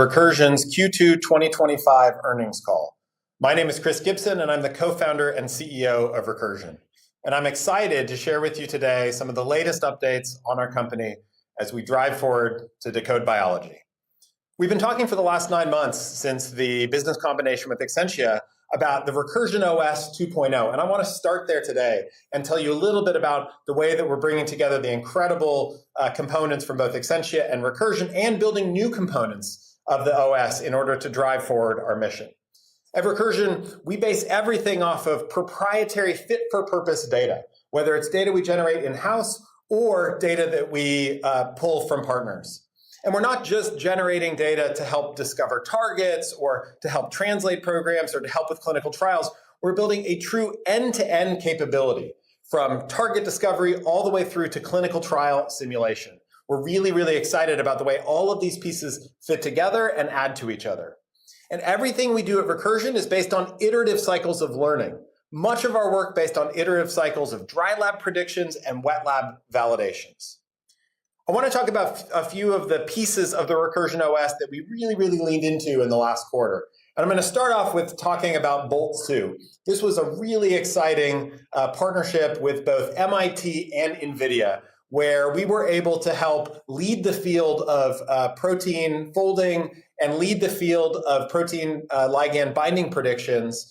Recursion's Q2 2025 earnings call. My name is Chris Gibson, and I'm the co-founder and CEO of Recursion. And I'm excited to share with you today some of the latest updates on our company as we drive forward to decode biology. We've been talking for the last 9 months since the business combination with Exscientia about the Recursion OS 2.0. And I want to start there today and tell you a little bit about the way that we're bringing together the incredible components from both Exscientia and Recursion and building new components of the OS in order to drive forward our mission. At Recursion, we base everything off of proprietary fit-for-purpose data, whether it's data we generate in-house or data that we pull from partners. And we're not just generating data to help discover targets or to help translate programs or to help with clinical trials. We're building a true end-to-end capability from target discovery all the way through to clinical trial simulation. We're really excited about the way all of these pieces fit together and add to each other. And everything we do at Recursion is based on iterative cycles of learning. Much of our work based on iterative cycles of dry lab predictions and wet lab validations. I want to talk about a few of the pieces of the Recursion OS that we really leaned into in the last quarter. And I'm going to start off with talking about Bolt2. This was a really exciting partnership with both MIT and NVIDIA, where we were able to help lead the field of protein folding and lead the field of protein ligand binding predictions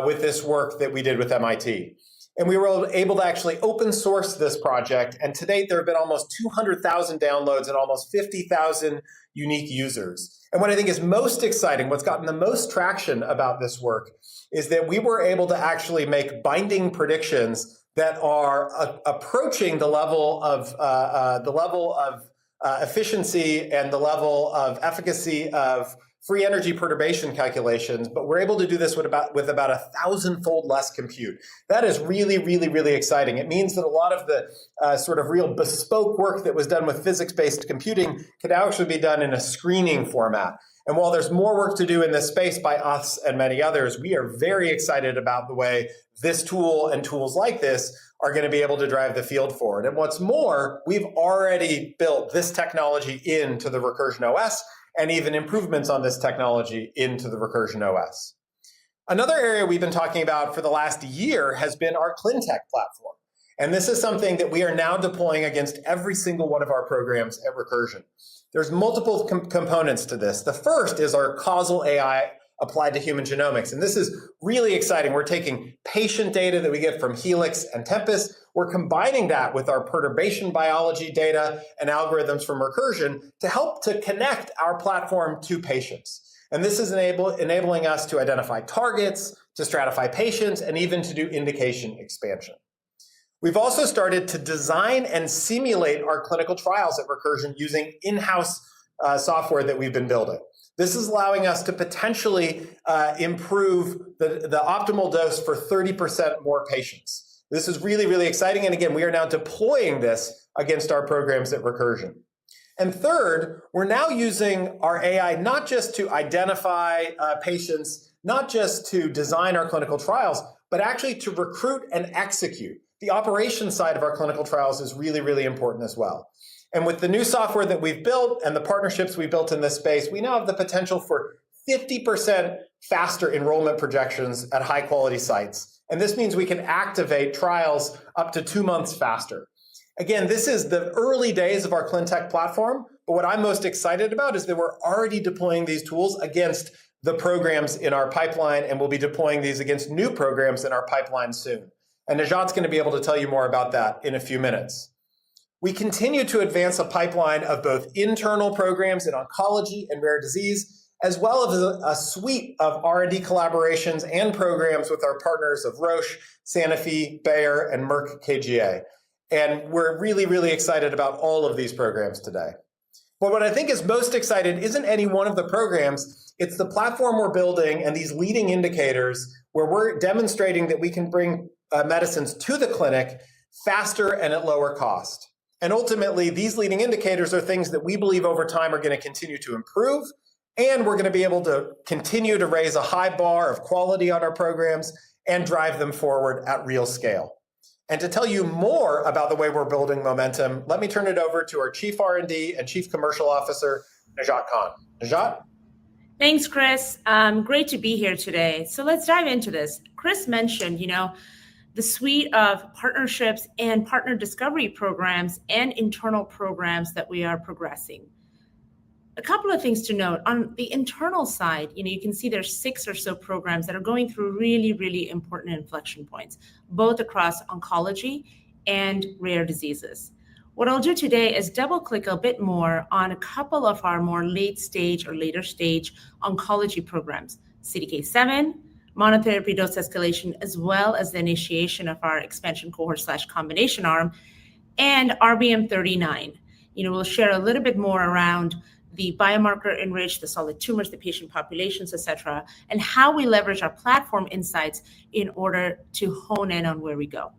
with this work that we did with MIT. And we were able to actually open source this project. And to date, there have been almost 200,000 downloads and almost 50,000 unique users. And what I think is most exciting, what's gotten the most traction about this work, is that we were able to actually make binding predictions that are approaching the level of efficiency and the level of efficacy of free energy perturbation calculations, but we're able to do this with about 1,000-fold less compute. That is really exciting. It means that a lot of the sort of real bespoke work that was done with physics-based computing can now actually be done in a screening format. And while there's more work to do in this space by us and many others, we are very excited about the way this tool and tools like this are going to be able to drive the field forward. And what's more, we've already built this technology into the Recursion OS and even improvements on this technology into the Recursion OS. Another area we've been talking about for the last year has been our ClinTech platform. And this is something that we are now deploying against every single one of our programs at Recursion. There's multiple components to this. The first is our causal AI applied to human genomics. And this is really exciting. We're taking patient data that we get from Helix and Tempus. We're combining that with our perturbation biology data and algorithms from Recursion to help to connect our platform to patients. And this is enabling us to identify targets, to stratify patients, and even to do indication expansion. We've also started to design and simulate our clinical trials at Recursion using in-house software that we've been building. This is allowing us to potentially improve the optimal dose for 30% more patients. This is really exciting. And again, we are now deploying this against our programs at Recursion. And third, we're now using our AI not just to identify patients, not just to design our clinical trials, but actually to recruit and execute. The operations side of our clinical trials is really important as well. And with the new software that we've built and the partnerships we built in this space, we now have the potential for 50% faster enrollment projections at high quality sites. And this means we can activate trials up to 2 months faster. Again, this is the early days of our ClinTech platform, but what I'm most excited about is that we're already deploying these tools against the programs in our pipeline, and we'll be deploying these against new programs in our pipeline soon. And Najat's going to be able to tell you more about that in a few minutes. We continue to advance a pipeline of both internal programs in oncology and rare disease, as well as a suite of R&D collaborations and programs with our partners of Roche, Sanofi, Bayer, and Merck KGaA. And we're really excited about all of these programs today. But what I think is most exciting isn't any one of the programs, it's the platform we're building and these leading indicators where we're demonstrating that we can bring medicines to the clinic faster and at lower cost. And ultimately, these leading indicators are things that we believe over time are going to continue to improve, and we're going to be able to continue to raise a high bar of quality on our programs and drive them forward at real scale. And to tell you more about the way we're building momentum, let me turn it over to our Chief R&D and Chief Commercial Officer, Najat Khan. Najat? Thanks, Chris. Great to be here today. So let's dive into this. Chris mentioned, the suite of partnerships and partner discovery programs and internal programs that we are progressing. A couple of things to note. On the internal side, you can see there's 6 or so programs that are going through really, really important inflection points, both across oncology and rare diseases. What I'll do today is double click a bit more on a couple of our more late stage or later stage oncology programs, CDK7, monotherapy dose escalation, as well as the initiation of our expansion cohort / combination arm, and RBM39. We'll share a little bit more around the biomarker enriched, the solid tumors, the patient populations, et cetera, and how we leverage our platform insights in order to hone in on where we go.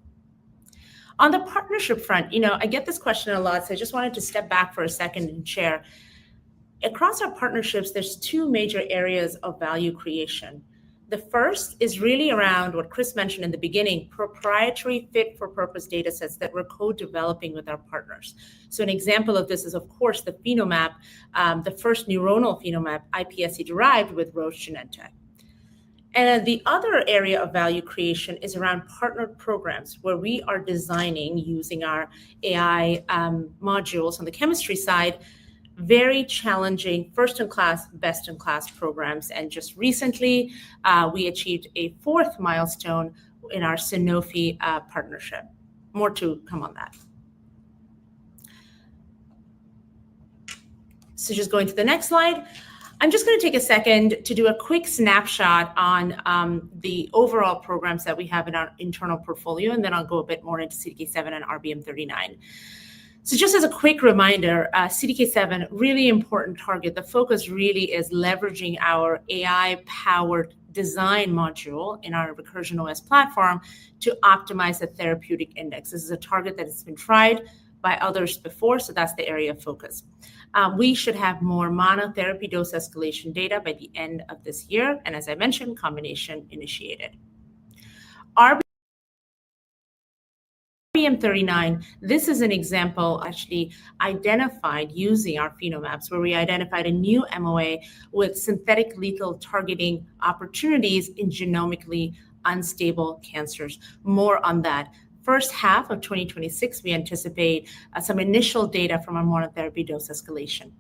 On the partnership front, I get this question a lot, so I just wanted to step back for a second and share. Across our partnerships, there's 2 major areas of value creation. The first is really around what Chris mentioned in the beginning, proprietary fit-for-purpose data sets that we're co-developing with our partners. So an example of this is, of course, the phenomap, the first neuronal phenomap, iPSC-derived with Roche Genentech. And the other area of value creation is around partnered programs where we are designing, using our AI modules on the chemistry side, very challenging first-in-class, best-in-class programs. And just recently, we achieved a 4th milestone in our Sanofi partnership. More to come on that. So just going to the next slide. I'm just going to take a second to do a quick snapshot on the overall programs that we have in our internal portfolio, and then I'll go a bit more into CDK7 and RBM39. So just as a quick reminder, CDK7, really important target. The focus really is leveraging our AI-powered design module in our Recursion OS platform to optimize the therapeutic index. This is a target that has been tried by others before, so that's the area of focus. We should have more monotherapy dose escalation data by the end of this year, and as I mentioned, combination initiated. RBM39, this is an example actually identified using our phenomaps, where we identified a new MOA with synthetic lethal targeting opportunities in genomically unstable cancers. More on that. First half of 2026, we anticipate some initial data from our monotherapy dose escalation.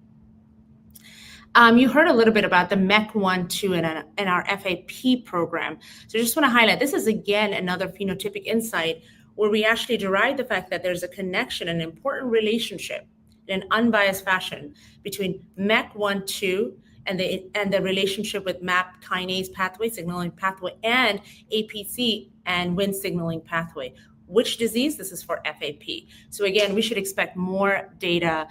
You heard a little bit about the MEK1/2 and our FAP program. So I just want to highlight, this is again another phenotypic insight where we actually derive the fact that there's a connection, an important relationship in an unbiased fashion between MEK1/2 and the relationship with MAP kinase pathway, signaling pathway, and APC and Wnt signaling pathway. Which disease? This is for FAP. So again, we should expect more data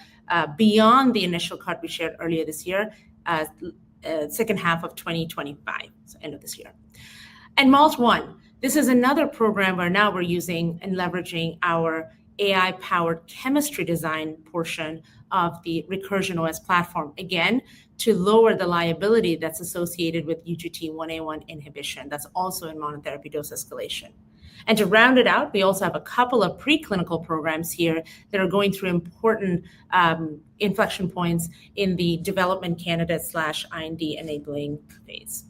beyond the initial cut we shared earlier this year, second half of 2025, so end of this year. And MALT1, this is another program where now we're using and leveraging our AI-powered chemistry design portion of the Recursion OS platform, again, to lower the liability that's associated with UGT1A1 inhibition. That's also in monotherapy dose escalation. And to round it out, we also have a couple of preclinical programs here that are going through important inflection points in the development candidate / IND enabling phase.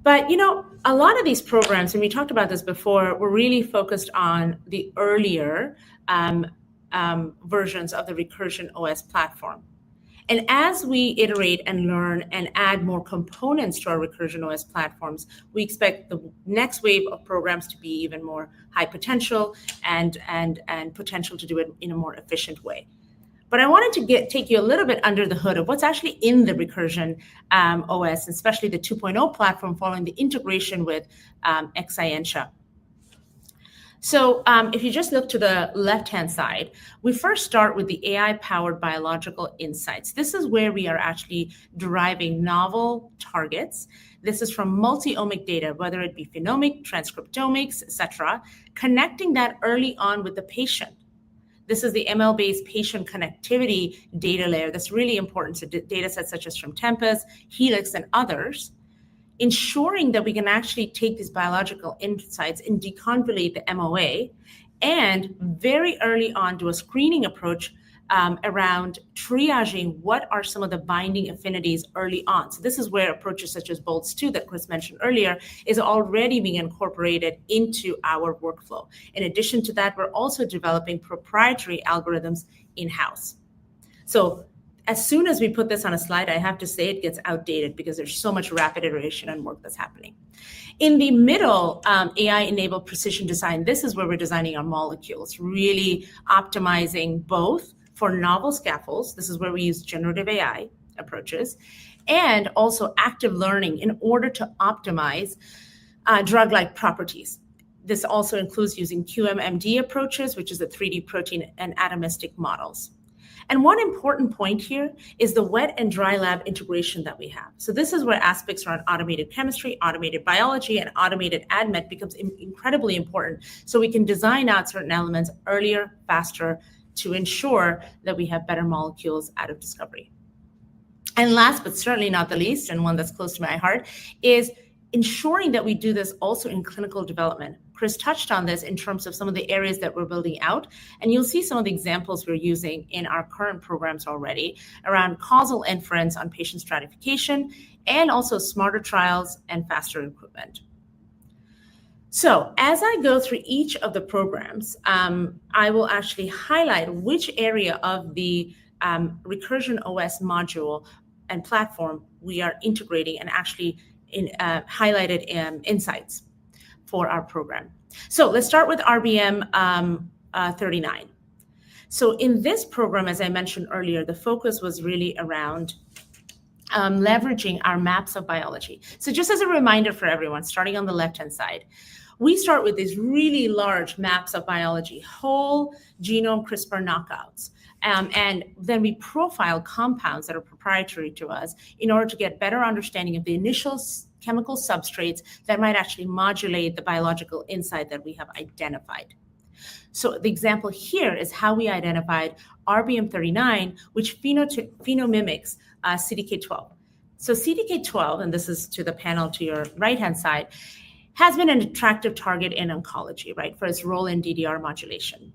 But a lot of these programs, and we talked about this before, were really focused on the earlier versions of the Recursion OS platform. And as we iterate and learn and add more components to our Recursion OS platforms, we expect the next wave of programs to be even more high potential and potential to do it in a more efficient way. But I wanted to take you a little bit under the hood of what's actually in the Recursion OS, especially the 2.0 platform following the integration with Exscientia. So if you just look to the left-hand side, we first start with the AI-powered biological insights. This is where we are actually deriving novel targets. This is from multi-omic data, whether it be phenomic, transcriptomics, et cetera, connecting that early on with the patient. This is the ML-based patient connectivity data layer that's really important to data sets such as from Tempus, Helix, and others, ensuring that we can actually take these biological insights and deconvolute the MOA, and very early on do a screening approach around triaging what are some of the binding affinities early on. So this is where approaches such as BOLTS2 that Chris mentioned earlier is already being incorporated into our workflow. In addition to that, we're also developing proprietary algorithms in-house. So as soon as we put this on a slide, I have to say it gets outdated because there's so much rapid iteration and work that's happening. In the middle, AI-enabled precision design, this is where we're designing our molecules, really optimizing both for novel scaffolds. This is where we use generative AI approaches, and also active learning in order to optimize drug-like properties. This also includes using QMMD approaches, which is the 3D protein and atomistic models. And one important point here is the wet and dry lab integration that we have. So this is where aspects around automated chemistry, automated biology, and automated ADMET becomes incredibly important. So we can design out certain elements earlier, faster, to ensure that we have better molecules out of discovery. And last, but certainly not the least, and one that's close to my heart, is ensuring that we do this also in clinical development. Chris touched on this in terms of some of the areas that we're building out, and you'll see some of the examples we're using in our current programs already around causal inference on patient stratification, and also smarter trials and faster recruitment. So as I go through each of the programs, I will actually highlight which area of the Recursion OS module and platform we are integrating and actually highlighted insights for our program. So let's start with RBM 39. So in this program, as I mentioned earlier, the focus was really around leveraging our maps of biology. So just as a reminder for everyone, starting on the left-hand side, we start with these really large maps of biology, whole genome CRISPR knockouts. And then we profile compounds that are proprietary to us in order to get better understanding of the initial chemical substrates that might actually modulate the biological insight that we have identified. So the example here is how we identified RBM39, which phenomimics CDK12. So CDK12, and this is to the panel to your right-hand side, has been an attractive target in oncology, right, for its role in DDR modulation,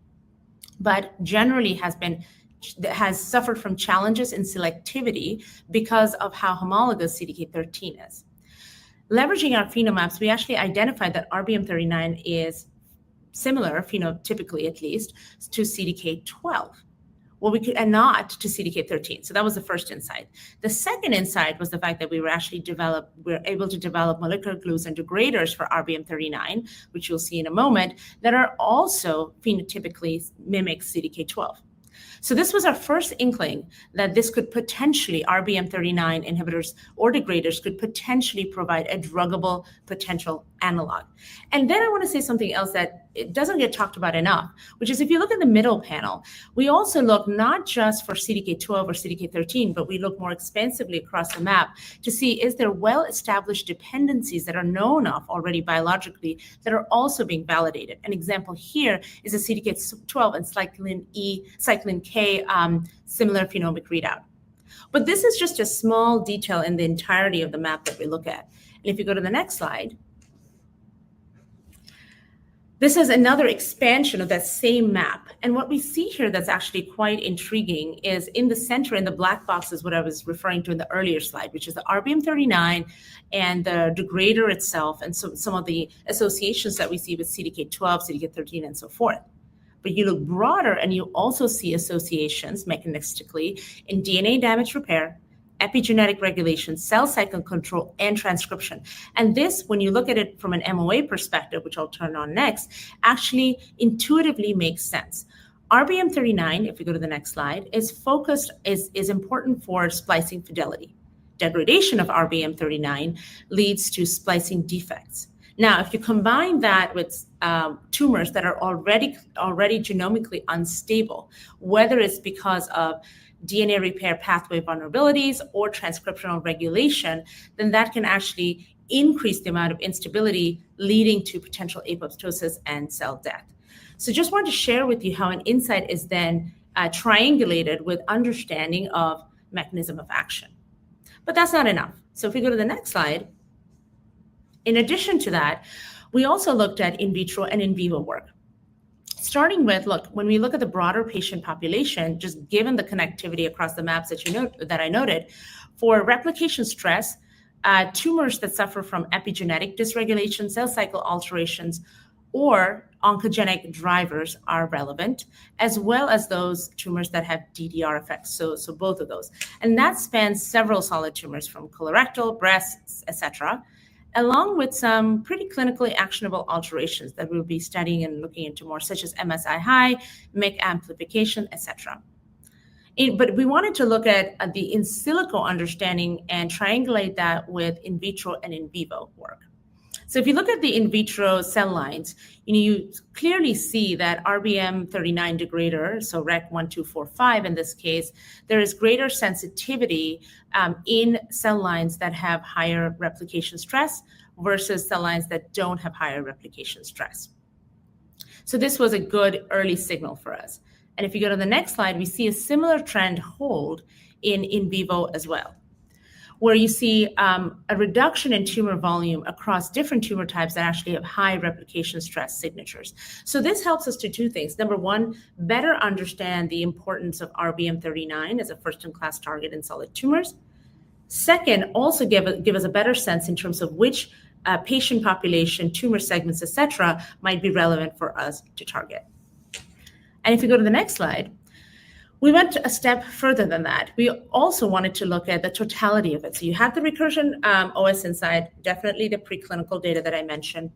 but generally has suffered from challenges in selectivity because of how homologous CDK13 is. Leveraging our phenomaps, we actually identified that RBM39 is similar, phenotypically at least, to CDK12. Well, and not to CDK13. So that was the first insight. The second insight was the fact that we were able to develop molecular glues and degraders for RBM39, which you'll see in a moment, that are also phenotypically mimic CDK12. So this was our first inkling that this could potentially, RBM39 inhibitors or degraders could potentially provide a druggable potential analog. And then I want to say something else that it doesn't get talked about enough, which is if you look at the middle panel, we also look not just for CDK12 or CDK13, but we look more expansively across the map to see is there well-established dependencies that are known of already biologically that are also being validated. An example here is a CDK12 and cyclin K similar phenomic readout. But this is just a small detail in the entirety of the map that we look at. And if you go to the next slide, this is another expansion of that same map. And what we see here that's actually quite intriguing is in the center, in the black box, is what I was referring to in the earlier slide, which is the RBM39 and the degrader itself, and so some of the associations that we see with CDK12, CDK13, and so forth. But you look broader and you also see associations mechanistically in DNA damage repair, epigenetic regulation, cell cycle control, and transcription. And this, when you look at it from an MOA perspective, which I'll turn on next, actually intuitively makes sense. RBM39, if we go to the next slide, is important for splicing fidelity. Degradation of RBM39 leads to splicing defects. Now, if you combine that with tumors that are already genomically unstable, whether it's because of DNA repair pathway vulnerabilities or transcriptional regulation, then that can actually increase the amount of instability leading to potential apoptosis and cell death. So just wanted to share with you how an insight is then triangulated with understanding of mechanism of action. But that's not enough. So if we go to the next slide, in addition to that, we also looked at in vitro and in vivo work. Starting with, look, when we look at the broader patient population, just given the connectivity across the maps that I noted, for replication stress, tumors that suffer from epigenetic dysregulation, cell cycle alterations, or oncogenic drivers are relevant, as well as those tumors that have DDR effects. So both of those. And that spans several solid tumors from colorectal, breasts, etc., along with some pretty clinically actionable alterations that we'll be studying and looking into more, such as MSI high, MYC amplification, etc. But we wanted to look at the in silico understanding and triangulate that with in vitro and in vivo work. So if you look at the in vitro cell lines, you clearly see that RBM39 degrader, so REC1245 in this case, there is greater sensitivity in cell lines that have higher replication stress versus cell lines that don't have higher replication stress. So this was a good early signal for us. And if you go to the next slide, we see a similar trend hold in vivo as well, where you see a reduction in tumor volume across different tumor types that actually have high replication stress signatures. So this helps us to two things. Number one, better understand the importance of RBM39 as a first-in-class target in solid tumors. Second, also give us a better sense in terms of which patient population, tumor segments, et cetera, might be relevant for us to target. And if you go to the next slide, we went a step further than that. We also wanted to look at the totality of it. So you have the Recursion OS inside, definitely the preclinical data that I mentioned,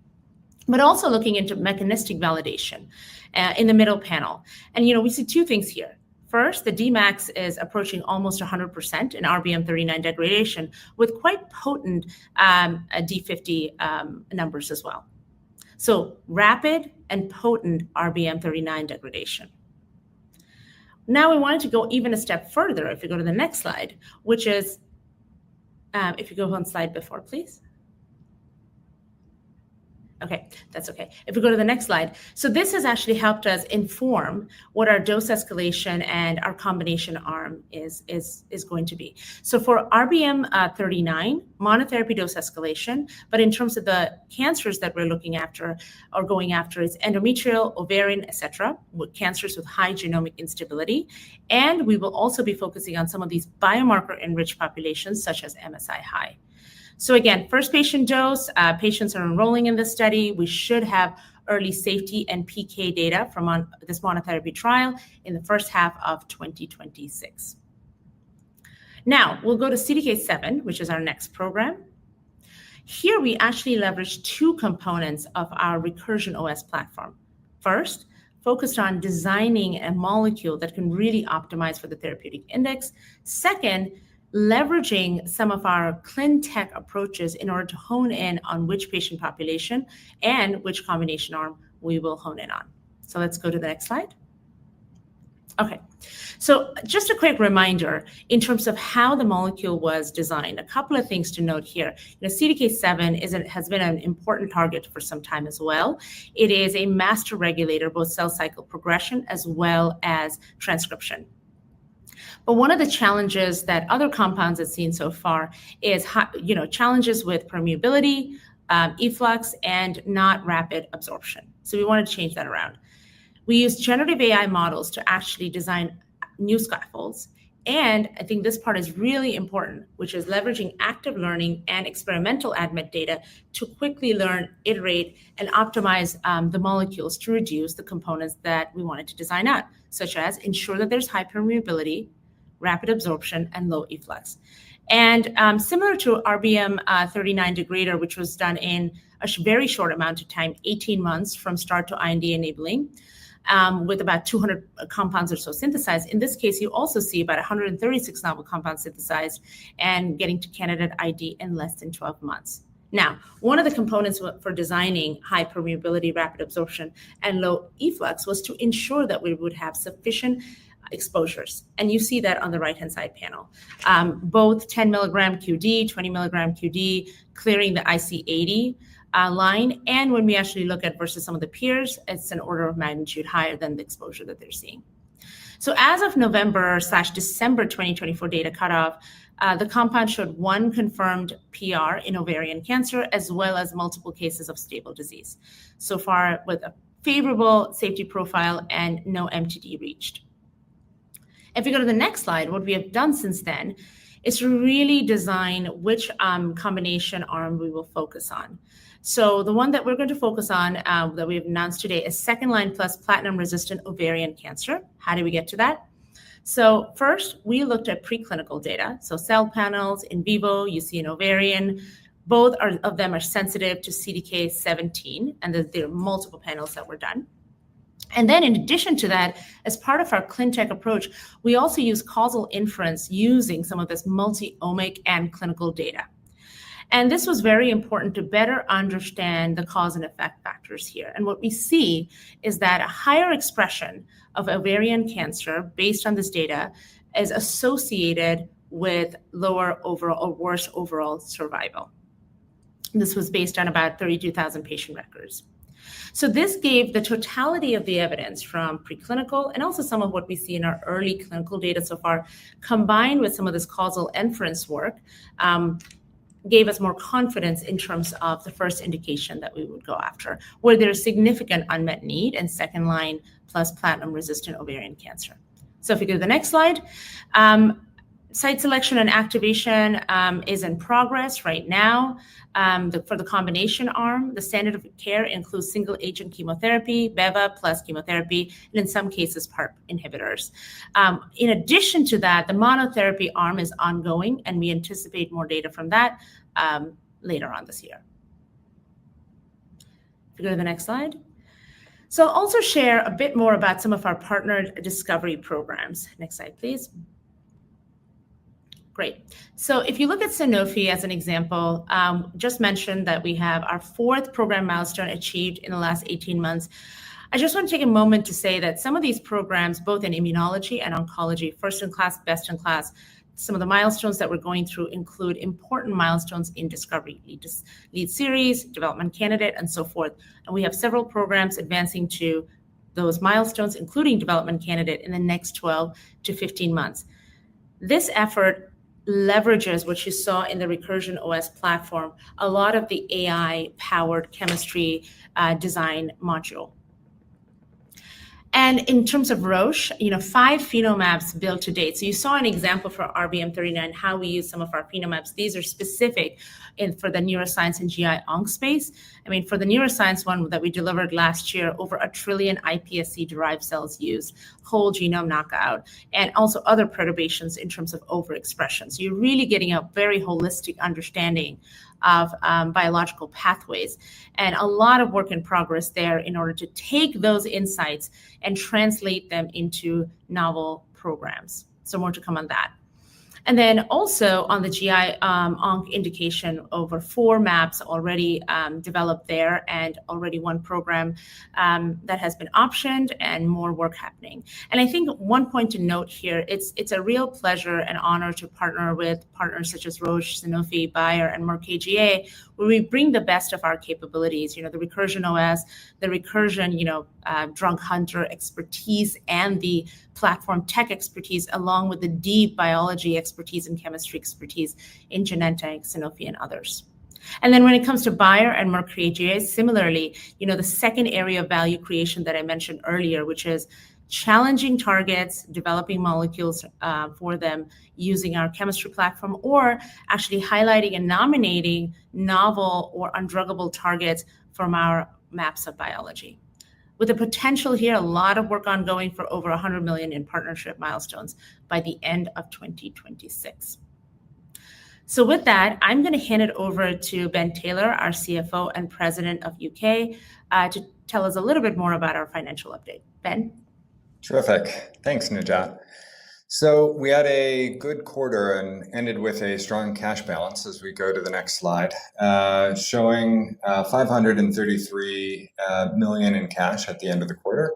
but also looking into mechanistic validation in the middle panel. And we see two things here. First, the Dmax is approaching almost 100% in RBM39 degradation with quite potent D50 numbers as well. So rapid and potent RBM39 degradation. Now we wanted to go even a step further. If you go to the next slide, which is, if you go one slide before, please. Okay, that's okay. If we go to the next slide. So this has actually helped us inform what our dose escalation and our combination arm is going to be. So for RBM39, monotherapy dose escalation, but in terms of the cancers that we're looking after or going after is endometrial, ovarian, etc., with cancers with high genomic instability. And we will also be focusing on some of these biomarker-enriched populations, such as MSI high. So again, first patient dose, patients are enrolling in this study. We should have early safety and PK data from this monotherapy trial in the first half of 2026. Now, we'll go to CDK7, which is our next program. Here, we actually leverage two components of our Recursion OS platform. First, focused on designing a molecule that can really optimize for the therapeutic index. Second, leveraging some of our ClinTech approaches in order to hone in on which patient population and which combination arm we will hone in on. So let's go to the next slide. Okay, so just a quick reminder in terms of how the molecule was designed. A couple of things to note here. CDK7 has been an important target for some time as well. It is a master regulator, both cell cycle progression as well as transcription. But one of the challenges that other compounds have seen so far is, challenges with permeability, efflux, and not rapid absorption. So we wanted to change that around. We used generative AI models to actually design new scaffolds. And I think this part is really important, which is leveraging active learning and experimental ADMET data to quickly learn, iterate, and optimize the molecules to reduce the components that we wanted to design out, such as ensure that there's high permeability, rapid absorption, and low efflux. And similar to RBM39 degrader, which was done in a very short amount of time, 18 months from start to IND enabling, with about 200 compounds or so synthesized. In this case, you also see about 136 novel compounds synthesized and getting to candidate ID in less than 12 months. Now, one of the components for designing high permeability, rapid absorption, and low efflux was to ensure that we would have sufficient exposures. And you see that on the right-hand side panel. Both 10 milligram QD, 20 milligram QD, clearing the IC80 line. And when we actually look at versus some of the peers, it's an order of magnitude higher than the exposure that they're seeing. So as of November/December 2024 data cutoff, the compound showed one confirmed PR in ovarian cancer, as well as multiple cases of stable disease. So far, with favorable safety profile, and no MTD reached. If we go to the next slide, what we have done since then is to really design which combination arm we will focus on. So the one that we're going to focus on that we have announced today is second-line plus platinum-resistant ovarian cancer. How do we get to that? So first, we looked at preclinical data. So cell panels in vivo, you see an ovarian. Both of them are sensitive to CDK17, and there are multiple panels that were done. And then in addition to that, as part of our ClinTech approach, we also use causal inference using some of this multi-omic and clinical data. And this was very important to better understand the cause and effect factors here. And what we see is that a higher expression of ovarian cancer based on this data is associated with lower overall or worse overall survival. This was based on about 32,000 patient records. So this gave the totality of the evidence from preclinical and also some of what we see in our early clinical data so far, combined with some of this causal inference work, gave us more confidence in terms of the first indication that we would go after, where there's significant unmet need in second-line plus platinum-resistant ovarian cancer. So if we go to the next slide, site selection and activation is in progress right now. For the combination arm, the standard of care includes single-agent chemotherapy, beva plus chemotherapy, and in some cases, PARP inhibitors. In addition to that, the monotherapy arm is ongoing, and we anticipate more data from that later on this year. If we go to the next slide. So I'll also share a bit more about some of our partnered discovery programs. Next slide, please. Great. So if you look at Sanofi as an example, just mentioned that we have our 4th program milestone achieved in the last 18 months. I just want to take a moment to say that some of these programs, both in immunology and oncology, first in class, best in class, some of the milestones that we're going through include important milestones in discovery, lead series, development candidate, and so forth. And we have several programs advancing to those milestones, including development candidate, in the next 12 to 15 months. This effort leverages what you saw in the Recursion OS platform, a lot of the AI-powered chemistry design module. And in terms of Roche, 5 phenomaps built to date. So you saw an example for RBM39, how we use some of our phenomaps. These are specific for the neuroscience and GI onc space. I mean, for the neuroscience one that we delivered last year, over 1 trillion iPSC-derived cells used, whole genome knockout, and also other perturbations in terms of overexpression. So you're really getting a very holistic understanding of biological pathways, and a lot of work in progress there in order to take those insights and translate them into novel programs. So more to come on that. And then also on the GI onc indication, over 4 maps already developed there, and already 1 program that has been optioned, and more work happening. And I think one point to note here, it's a real pleasure and honor to partner with partners such as Roche, Sanofi, Bayer, and Merck KGaA, where we bring the best of our capabilities, the Recursion OS, the Recursion, drug hunter expertise, and the platform tech expertise, along with the deep biology expertise and chemistry expertise in Genentech, Sanofi, and others. And then when it comes to Bayer and Merck KGaA, similarly, the second area of value creation that I mentioned earlier, which is challenging targets, developing molecules for them using our chemistry platform, or actually highlighting and nominating novel or undruggable targets from our maps of biology. With the potential here, a lot of work ongoing for over 100 million in partnership milestones by the end of 2026. So with that, I'm going to hand it over to Ben Taylor, our CFO and President of UK, to tell us a little bit more about our financial update. Ben? Terrific. Thanks, Najat. So we had a good quarter and ended with a strong cash balance as we go to the next slide, showing 533 million in cash at the end of the quarter.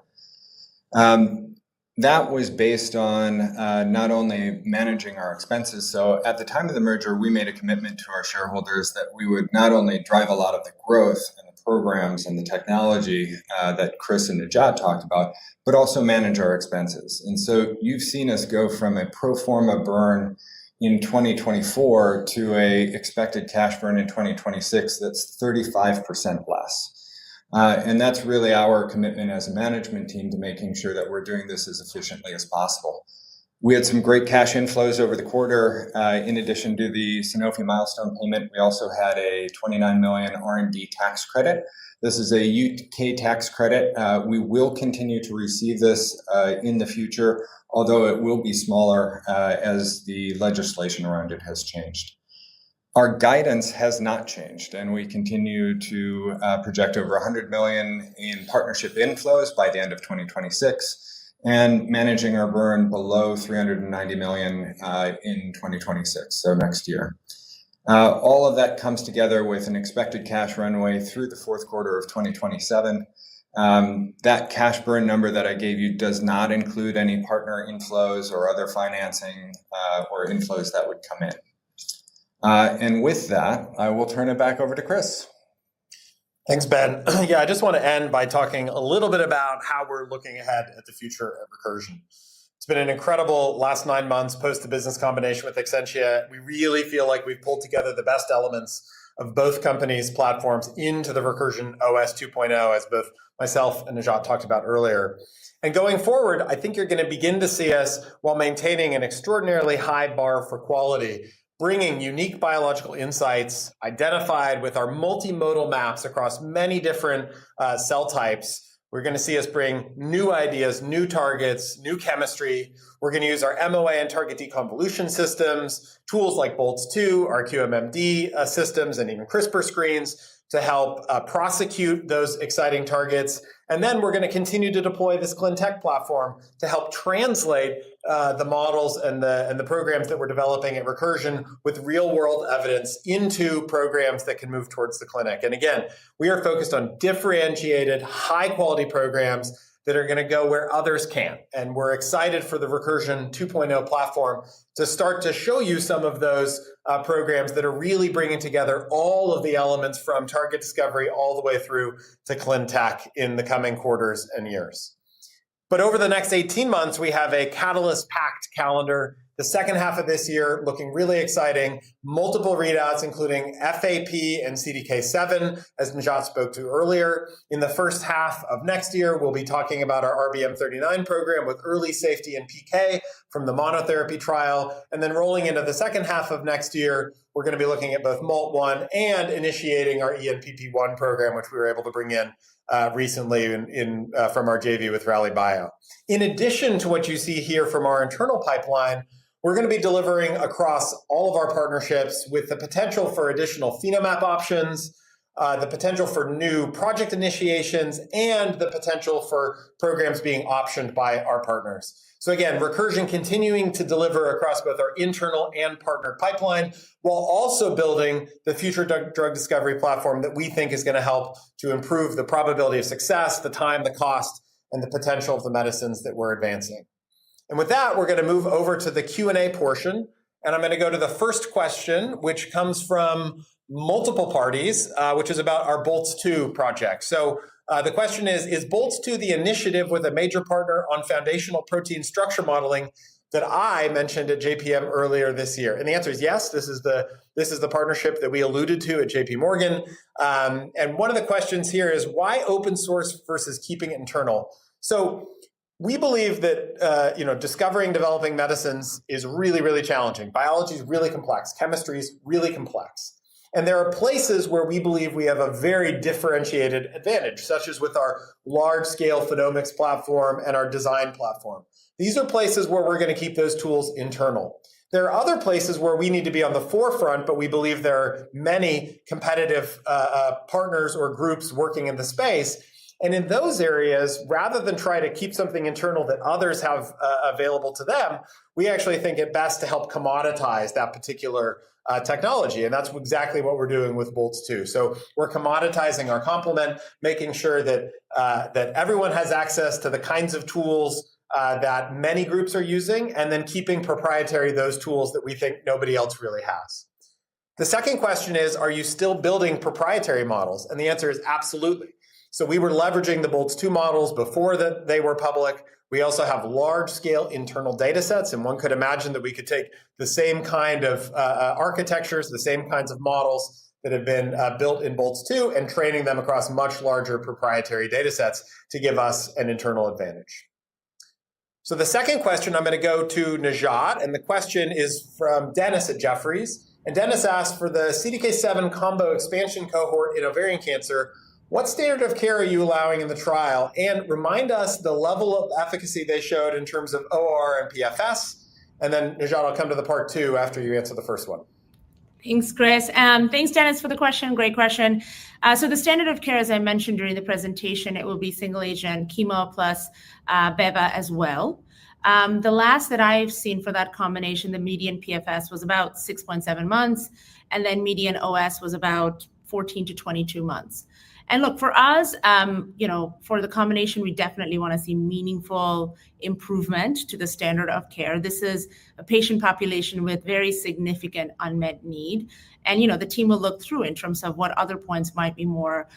That was based on not only managing our expenses. So at the time of the merger, we made a commitment to our shareholders that we would not only drive a lot of the growth and the programs and the technology that Chris and Najat talked about, but also manage our expenses. And so you've seen us go from a pro forma burn in 2024 to a expected cash burn in 2026 that's 35% less. And that's really our commitment as a management team to making sure that we're doing this as efficiently as possible. We had some great cash inflows over the quarter. In addition to the Sanofi milestone payment, we also had a $29 million R&D tax credit. This is a UK tax credit. We will continue to receive this in the future, although it will be smaller as the legislation around it has changed. Our guidance has not changed, and we continue to project over $100 million in partnership inflows by the end of 2026. And managing our burn below $390 million in 2026, so next year. All of that comes together with an expected cash runway through the fourth quarter of 2027. That cash burn number that I gave you does not include any partner inflows or other financing or inflows that would come in. And with that, I will turn it back over to Chris. Thanks, Ben. Yeah, I just want to end by talking a little bit about how we're looking ahead at the future of Recursion. It's been an incredible last 9 months post the business combination with Exscientia. We really feel like we've pulled together the best elements of both companies' platforms into the Recursion OS 2.0, as both myself and Najat talked about earlier. And going forward, I think you're going to begin to see us, while maintaining an extraordinarily high bar for quality, bringing unique biological insights identified with our multimodal maps across many different cell types. We're going to see us bring new ideas, new targets, new chemistry. We're going to use our MOA and target deconvolution systems, tools like Boltz-2, our QMMD systems, and even CRISPR screens to help prosecute those exciting targets. And then we're going to continue to deploy this ClinTech platform to help translate the models and the programs that we're developing at Recursion with real-world evidence into programs that can move towards the clinic. And again, we are focused on differentiated, high-quality programs that are going to go where others can't. And we're excited for the Recursion 2.0 platform to start to show you some of those programs that are really bringing together all of the elements from target discovery all the way through to ClinTech in the coming quarters and years. But over the next 18 months, we have a catalyst-packed calendar. The second half of this year looking really exciting. Multiple readouts, including FAP and CDK7, as Najat spoke to earlier. In the first half of next year, we'll be talking about our RBM39 program with early safety and PK from the monotherapy trial. And then rolling into the second half of next year, we're going to be looking at both MALT1 and initiating our ENPP1 program, which we were able to bring in recently from our JV with Rally Bio. In addition to what you see here from our internal pipeline, we're going to be delivering across all of our partnerships with the potential for additional phenomap options, the potential for new project initiations, and the potential for programs being optioned by our partners. So again, Recursion continuing to deliver across both our internal and partner pipeline, while also building the future drug discovery platform that we think is going to help to improve the probability of success, the time, the cost, and the potential of the medicines that we're advancing. And with that, we're going to move over to the Q&A portion. And I'm going to go to the first question, which comes from multiple parties, which is about our Boltz-2 project. So the question is Boltz-2 the initiative with a major partner on foundational protein structure modeling that I mentioned at JPM earlier this year? And the answer is yes. This is the partnership that we alluded to at JP Morgan. And one of the questions here is why open source versus keeping it internal? So we believe that discovering, developing medicines is really, really challenging. Biology is really complex. Chemistry is really complex. And there are places where we believe we have a very differentiated advantage, such as with our large-scale phenomics platform and our design platform. These are places where we're going to keep those tools internal. There are other places where we need to be on the forefront, but we believe there are many competitive partners or groups working in the space. And in those areas, rather than try to keep something internal that others have available to them, we actually think it best to help commoditize that particular technology. And that's exactly what we're doing with Boltz-2. So we're commoditizing our complement, making sure that everyone has access to the kinds of tools that many groups are using, and then keeping proprietary those tools that we think nobody else really has. The second question is, are you still building proprietary models? And the answer is absolutely. So we were leveraging the Boltz-2 models before that they were public. We also have large-scale internal data sets, and one could imagine that we could take the same kind of architectures, the same kinds of models that have been built in Boltz 2 and training them across much larger proprietary data sets to give us an internal advantage. So the second question, I'm going to go to Najat, and the question is from Dennis at Jefferies. And Dennis asked, for the CDK7 combo expansion cohort in ovarian cancer, what standard of care are you allowing in the trial? And remind us the level of efficacy they showed in terms of OR and PFS. And then, Najat, I'll come to the part 2 after you answer the first one. Thanks, Chris. Thanks, Dennis, for the question. Great question. So the standard of care, as I mentioned during the presentation, it will be single agent chemo plus beva as well. The last that I've seen for that combination, the median PFS was about 6.7 months, and then median OS was about 14 to 22 months. And look, for us, for the combination, we definitely want to see meaningful improvement to the standard of care. This is a patient population with very significant unmet need. And, the team will look through in terms of what other points might be more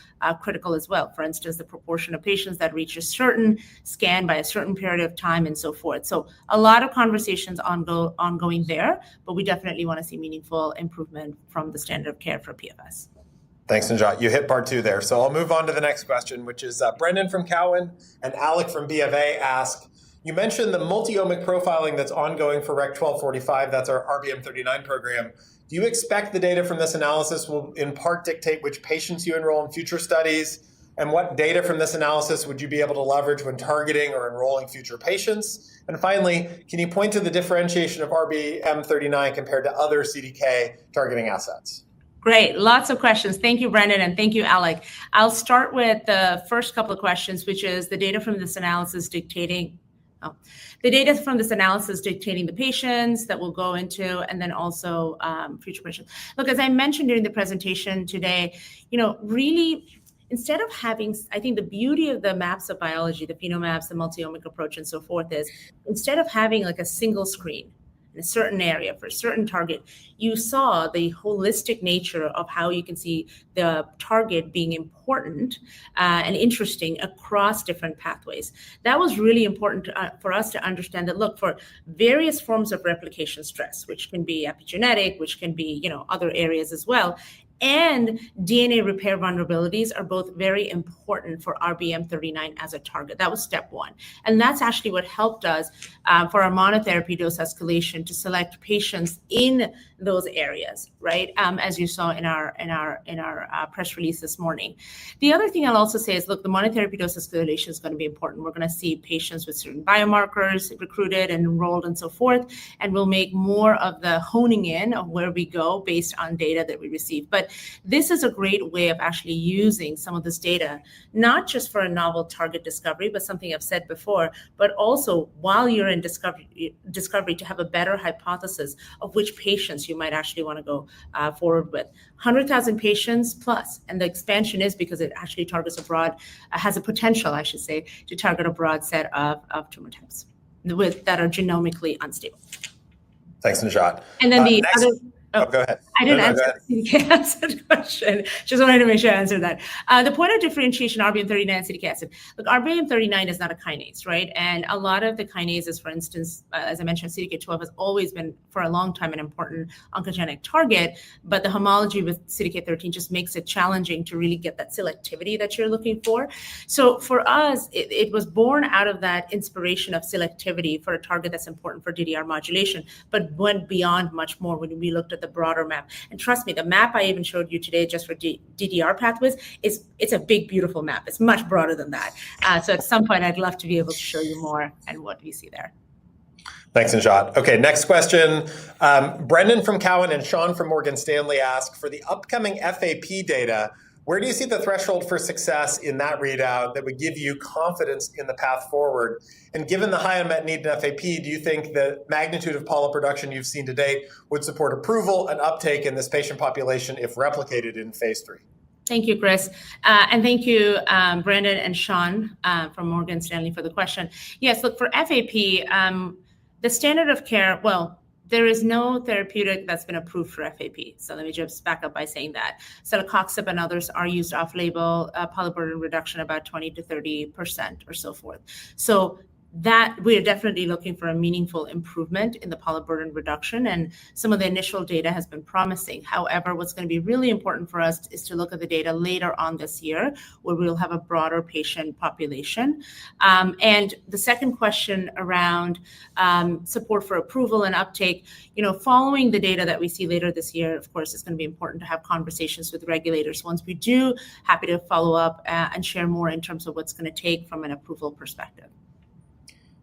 critical as well. For instance, the proportion of patients that reach a certain scan by a certain period of time and so forth. So a lot of conversations ongoing there, but we definitely want to see meaningful improvement from the standard of care for PFS. Thanks, Najat. You hit part 2 there. So I'll move on to the next question, which is Brendan from Cowen and Alec from BofA ask, you mentioned the multi-omic profiling that's ongoing for REC 1245, that's our RBM39 program. Do you expect the data from this analysis will in part dictate which patients you enroll in future studies? And what data from this analysis would you be able to leverage when targeting or enrolling future patients? And finally, can you point to the differentiation of RBM39 compared to other CDK targeting assets? Great. Lots of questions. Thank you, Brendan, and thank you, Alec. I'll start with the first couple of questions, which is the data from this analysis dictating the patients that we'll go into, and then also future patients. Look, as I mentioned during the presentation today, really, instead of having, I think the beauty of the maps of biology, the phenomaps, the multi-omic approach, and so forth is, instead of having like a single screen in a certain area for a certain target, you saw the holistic nature of how you can see the target being important and interesting across different pathways. That was really important for us to understand that, look, for various forms of replication stress, which can be epigenetic, which can be, other areas as well, and DNA repair vulnerabilities are both very important for RBM39 as a target. That was step 1. And that's actually what helped us for our monotherapy dose escalation to select patients in those areas, right? As you saw in our press release this morning. The other thing I'll also say is, look, the monotherapy dose escalation is going to be important. We're going to see patients with certain biomarkers recruited and enrolled and so forth, and we'll make more of the honing in of where we go based on data that we receive. But this is a great way of actually using some of this data, not just for a novel target discovery, but something I've said before, but also while you're in discovery to have a better hypothesis of which patients you might actually want to go forward with. 100,000 patients plus, and the expansion is because it actually targets a broad, has a potential, I should say, to target a broad set of tumor types that are genomically unstable. Thanks, Najat. And then the other... go ahead. I didn't answer the CDK acid question. Just wanted to make sure I answered that. The point of differentiation, RBM39 and CDK acid. Look, RBM39 is not a kinase, right? And a lot of the kinases, for instance, as I mentioned, CDK12 has always been for a long time an important oncogenic target, but the homology with CDK13 just makes it challenging to really get that selectivity that you're looking for. So for us, it was born out of that inspiration of selectivity for a target that's important for DDR modulation, but went beyond much more when we looked at the broader map. And trust me, the map I even showed you today just for DDR pathways it's a big, beautiful map. It's much broader than that. So at some point, I'd love to be able to show you more and what we see there. Thanks, Najat. Okay, next question. Brendan from Cowen and Sean from Morgan Stanley ask, for the upcoming FAP data, where do you see the threshold for success in that readout that would give you confidence in the path forward? And given the high unmet need in FAP, do you think the magnitude of polyp production you've seen to date would support approval and uptake in this patient population if replicated in phase 3? Thank you, Chris. And thank you, Brandon and Sean from Morgan Stanley for the question. Yes, look, for FAP, the standard of care, well, there is no therapeutic that's been approved for FAP. So let me just back up by saying that. Celecoxib and others are used off-label, polyp burden reduction about 20 to 30% or so forth. So that we are definitely looking for a meaningful improvement in the polyp burden reduction, and some of the initial data has been promising. However, what's going to be really important for us is to look at the data later on this year, where we'll have a broader patient population. And the second question around support for approval and uptake, following the data that we see later this year, of course, it's going to be important to have conversations with regulators. Once we do, happy to follow up and share more in terms of what's going to take from an approval perspective.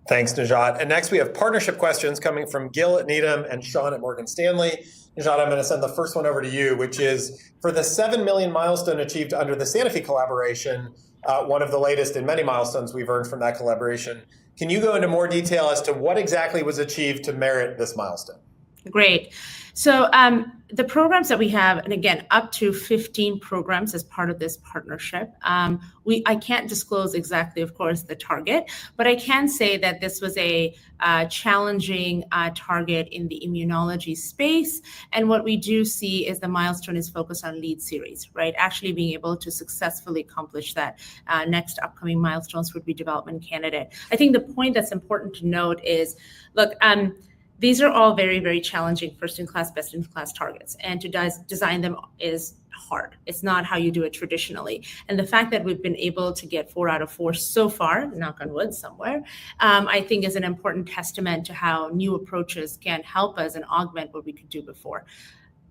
Thanks, Najat. And next we have partnership questions coming from Gil at Needham and Sean at Morgan Stanley. Najat, I'm going to send the first one over to you, which is for the 7 million milestone achieved under the Sanofi collaboration, one of the latest in many milestones we've earned from that collaboration. Can you go into more detail as to what exactly was achieved to merit this milestone? Great. So the programs that we have, and again, up to 15 programs as part of this partnership. I can't disclose exactly, of course, the target, but I can say that this was a challenging target in the immunology space. And what we do see is the milestone is focused on lead series, right? Actually being able to successfully accomplish that. Next upcoming milestones would be development candidate. I think the point that's important to note is, look, these are all very, very challenging first-in-class, best-in-class targets, and to design them is hard. It's not how you do it traditionally. And the fact that we've been able to get 4 out of 4 so far, knock on wood somewhere, I think is an important testament to how new approaches can help us and augment what we could do before.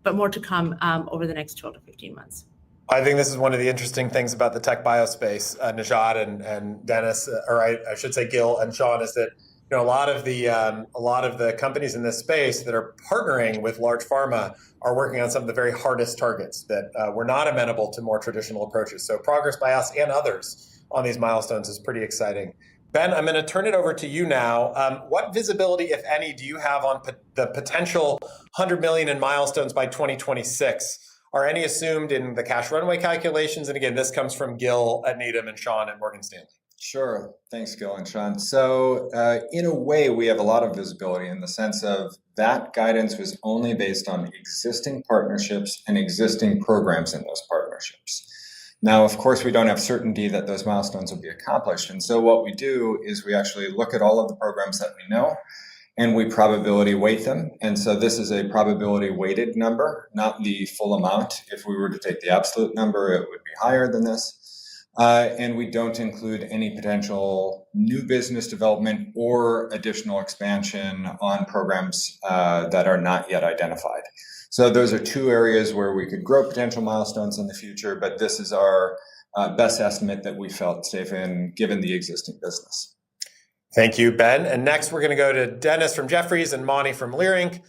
But more to come over the next 12 to 15 months. I think this is one of the interesting things about the tech bio space, Najat and Dennis, or I should say Gil and Sean, is that a lot of the companies in this space that are partnering with large pharma are working on some of the very hardest targets that were not amenable to more traditional approaches. So progress by us and others on these milestones is pretty exciting. Ben, I'm going to turn it over to you now. What visibility, if any, do you have on the potential 100 million in milestones by 2026? Are any assumed in the cash runway calculations? And again, this comes from Gil at Needham and Sean at Morgan Stanley. Sure. Thanks, Gil and Sean. So in a way, we have a lot of visibility in the sense of that guidance was only based on existing partnerships and existing programs in those partnerships. Now, of course, we don't have certainty that those milestones will be accomplished. And so what we do is we actually look at all of the programs that we know and we probability weight them. And so this is a probability weighted number, not the full amount. If we were to take the absolute number, it would be higher than this. And we don't include any potential new business development or additional expansion on programs that are not yet identified. So those are 2 areas where we could grow potential milestones in the future, but this is our best estimate that we felt safe in given the existing business. Thank you, Ben. And next we're going to go to Dennis from Jefferies and Mani from Leerink,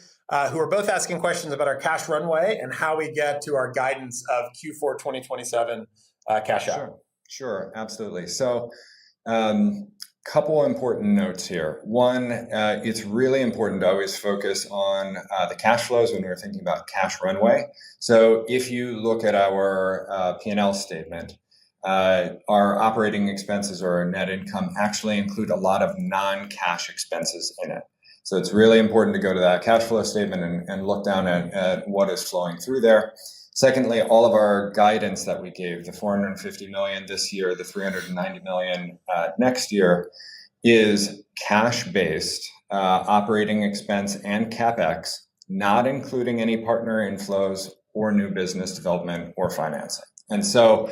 who are both asking questions about our cash runway and how we get to our guidance of Q4 2027 cash out. Sure, absolutely. So couple important notes here. One, it's really important to always focus on the cash flows when we're thinking about cash runway. So if you look at our P&L statement, our operating expenses or our net income actually include a lot of non-cash expenses in it. So it's really important to go to that cash flow statement and look down at what is flowing through there. Secondly, all of our guidance that we gave, the 450 million this year, the 390 million next year, is cash-based operating expense and CapEx, not including any partner inflows or new business development or financing. And so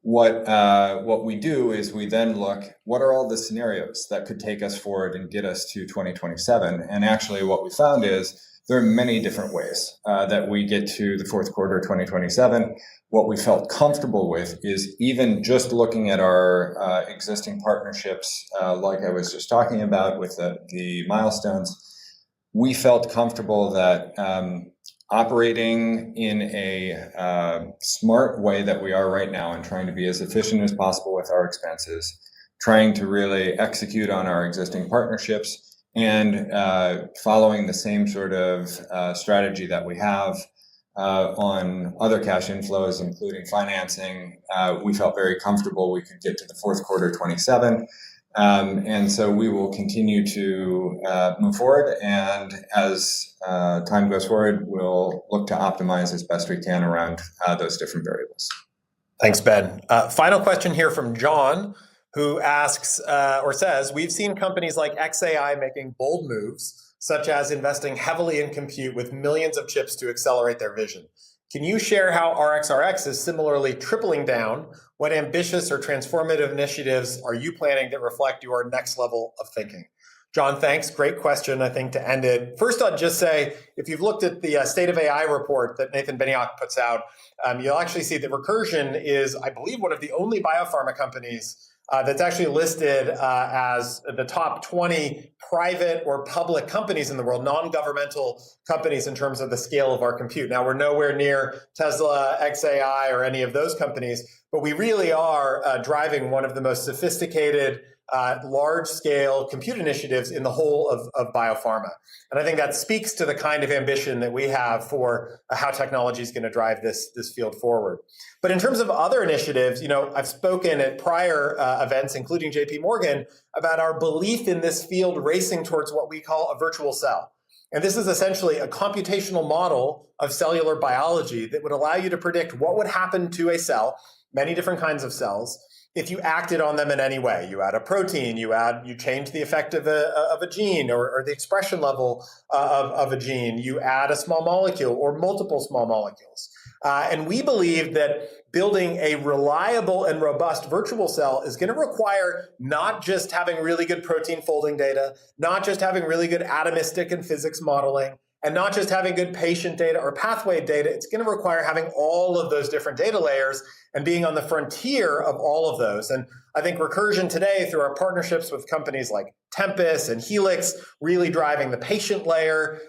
what we do is we then look, what are all the scenarios that could take us forward and get us to 2027? And actually what we found is there are many different ways that we get to the fourth quarter of 2027. What we felt comfortable with is even just looking at our existing partnerships, like I was just talking about with the milestones, we felt comfortable that operating in a smart way that we are right now and trying to be as efficient as possible with our expenses, trying to really execute on our existing partnerships, and following the same sort of strategy that we have on other cash inflows, including financing, we felt very comfortable we could get to the fourth quarter 27. And so we will continue to move forward. And as time goes forward, we'll look to optimize as best we can around those different variables. Thanks, Ben. Final question here from John. who asks or says, we've seen companies like xAI making bold moves, such as investing heavily in compute with millions of chips to accelerate their vision. Can you share how RxRx is similarly tripling down? What ambitious or transformative initiatives are you planning that reflect your next level of thinking? John, thanks. Great question, I think, to end it. First, I'll just say, if you've looked at the State of AI report that Nathan Benioff puts out, you'll actually see that Recursion is, I believe, one of the only biopharma companies that's actually listed as the top 20 private or public companies in the world, non-governmental companies in terms of the scale of our compute. Now, we're nowhere near Tesla, xAI, or any of those companies, but we really are driving one of the most sophisticated large-scale compute initiatives in the whole of biopharma. And I think that speaks to the kind of ambition that we have for how technology is going to drive this field forward. But in terms of other initiatives, I've spoken at prior events, including JP Morgan, about our belief in this field racing towards what we call a virtual cell. And this is essentially a computational model of cellular biology that would allow you to predict what would happen to a cell, many different kinds of cells, if you acted on them in any way. You add a protein, you change the effect of a gene or the expression level of a gene, you add a small molecule or multiple small molecules. And we believe that building a reliable and robust virtual cell is going to require not just having really good protein folding data, not just having really good atomistic and physics modeling, and not just having good patient data or pathway data. It's going to require having all of those different data layers and being on the frontier of all of those. And I think Recursion today, through our partnerships with companies like Tempus and Helix, really driving the patient layer,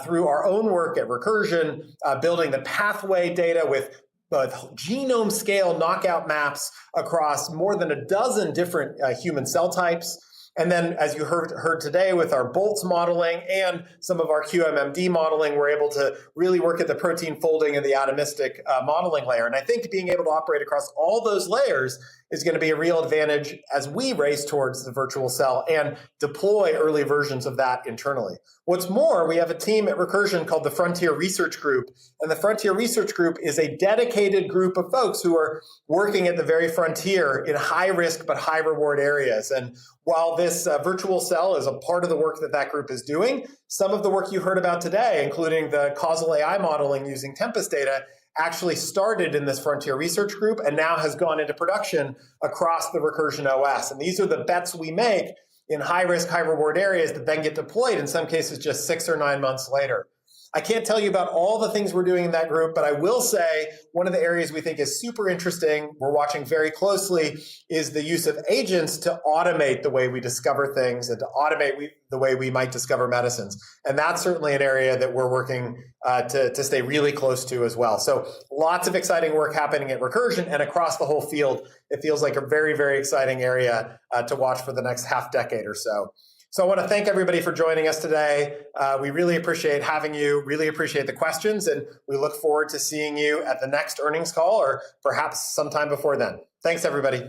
through our own work at Recursion, building the pathway data with genome scale knockout maps across more than a dozen different human cell types. And then, as you heard today with our bolts modeling and some of our QMMD modeling, we're able to really work at the protein folding and the atomistic modeling layer. And I think being able to operate across all those layers is going to be a real advantage as we race towards the virtual cell and deploy early versions of that internally. What's more, we have a team at Recursion called the Frontier Research Group. And the Frontier Research Group is a dedicated group of folks who are working at the very frontier in high risk but high reward areas. And while this virtual cell is a part of the work that group is doing, some of the work you heard about today, including the causal AI modeling using Tempus data, actually started in this Frontier Research Group and now has gone into production across the Recursion OS. And these are the bets we make in high risk, high reward areas that then get deployed, in some cases just 6 or 9 months later. I can't tell you about all the things we're doing in that group, but I will say one of the areas we think is super interesting, we're watching very closely, is the use of agents to automate the way we discover things and to automate the way we might discover medicines. And that's certainly an area that we're working to stay really close to as well. So lots of exciting work happening at Recursion and across the whole field. It feels like a very, very exciting area to watch for the next half decade or so. So I want to thank everybody for joining us today. We really appreciate having you, really appreciate the questions, and we look forward to seeing you at the next earnings call or perhaps sometime before then. Thanks, everybody.